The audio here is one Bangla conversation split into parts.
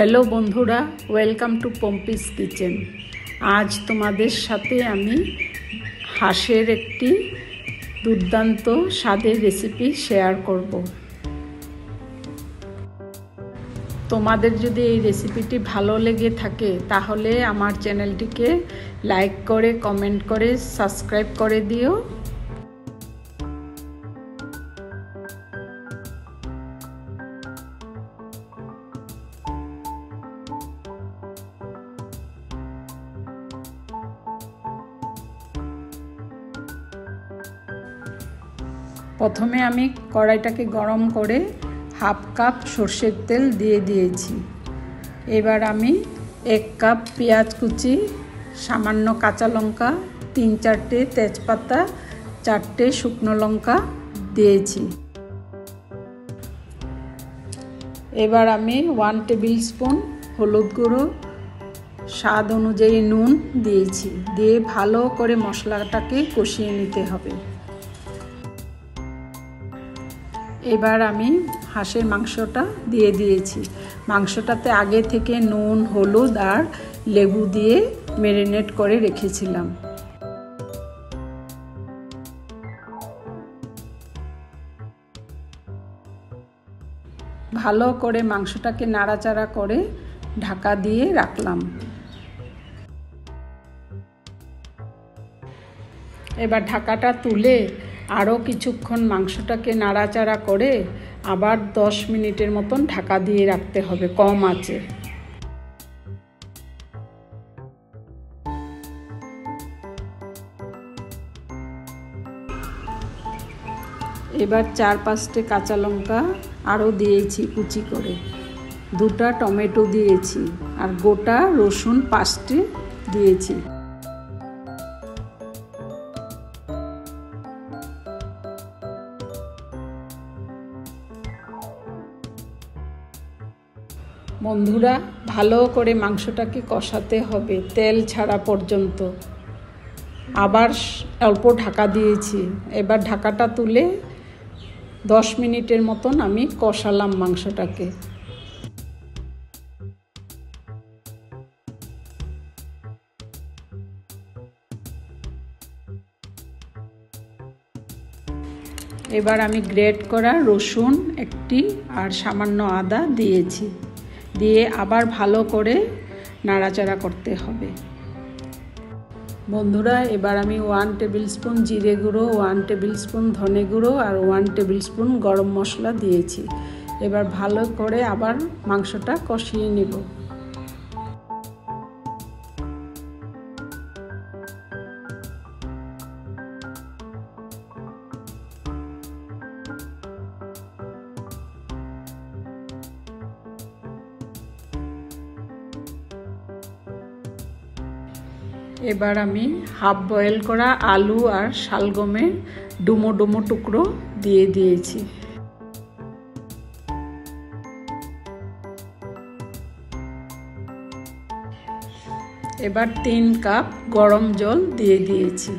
হ্যালো বন্ধুরা, ওয়েলকাম টু পম্পিস কিচেন। আজ তোমাদের সাথে আমি হাঁসের একটি দুর্দান্ত স্বাদের রেসিপি শেয়ার করব। তোমাদের যদি এই রেসিপিটি ভালো লেগে থাকে তাহলে আমার চ্যানেলটিকে লাইক করে, কমেন্ট করে, সাবস্ক্রাইব করে দিও। প্রথমে আমি কড়াইটাকে গরম করে হাফ কাপ সর্ষের তেল দিয়ে দিয়েছি। এবার আমি 1 কাপ পেঁয়াজ কুচি, সামান্য কাঁচা লঙ্কা, 3-4টে তেজপাতা, 4টে শুকনো লঙ্কা দিয়েছি। এবার আমি 1 টেবিল স্পুন হলুদ গুঁড়ো, স্বাদ অনুযায়ী নুন দিয়েছি। দিয়ে ভালো করে মশলাটাকে কষিয়ে নিতে হবে। এবার আমি হাঁসের মাংসটা দিয়ে দিয়েছি। মাংসটাতে আগে থেকে নুন, হলুদ আর লেবু দিয়ে ম্যারিনেট করে রেখেছিলাম। ভালো করে মাংসটাকে নাড়াচাড়া করে ঢাকা দিয়ে রাখলাম। এবার ঢাকাটা তুলে আরও কিছুক্ষণ মাংসটাকে নাড়াচাড়া করে আবার 10 মিনিটের মতন ঢাকা দিয়ে রাখতে হবে কম আঁচে। এবার 4-5টে কাঁচা লঙ্কা আরও দিয়েছি কুচি করে, 2টা টমেটো দিয়েছি আর গোটা রসুন 5টে দিয়েছি। বন্ধুরা, ভালো করে মাংসটাকে কষাতে হবে তেল ছাড়া পর্যন্ত। আবার অল্প ঢাকা দিয়েছি। এবার ঢাকাটা তুলে 10 মিনিটের মতন আমি কষালাম মাংসটাকে। এবার আমি গ্রেট করা রসুন একটি আর সামান্য আদা দিয়েছি। দিয়ে আবার ভালো করে নাড়াচাড়া করতে হবে। বন্ধুরা, এবার আমি 1 টেবিল স্পুন জিরে গুঁড়ো, 1 টেবিল স্পুন ধনে গুঁড়ো আর 1 টেবিল স্পুন গরম মশলা দিয়েছি। এবার ভালো করে আবার মাংসটা কষিয়ে নেব। এবার আমি হাফ বয়েল করা আলু আর শালগমের ডুমো ডুমো টুকরো দিয়ে দিয়েছি। এবার 3 কাপ গরম জল দিয়ে দিয়েছি।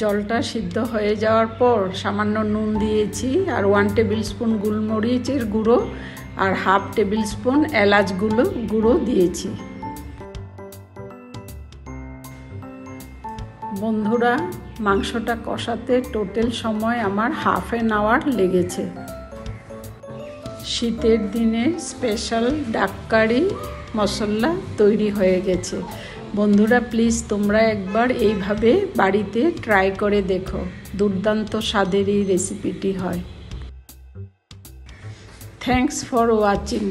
জলটা সিদ্ধ হয়ে যাওয়ার পর সামান্য নুন দিয়েছি আর 1 টেবিল স্পুন গোলমরিচের গুঁড়ো আর হাফ টেবিল স্পুন এলাচ গুঁড়ো দিয়েছি। বন্ধুরা, মাংসটা কষাতে টোটাল সময় আমার হাফ অ্যান আওয়ার লেগেছে। শীতের দিনে স্পেশাল ডাক কারি মশলা তৈরি হয়ে গেছে। বন্ধুরা, প্লিজ তোমরা একবার এইভাবে বাড়িতে ট্রাই করে দেখো। দুর্দান্ত স্বাদের এই রেসিপিটি হয়। Thanks for watching.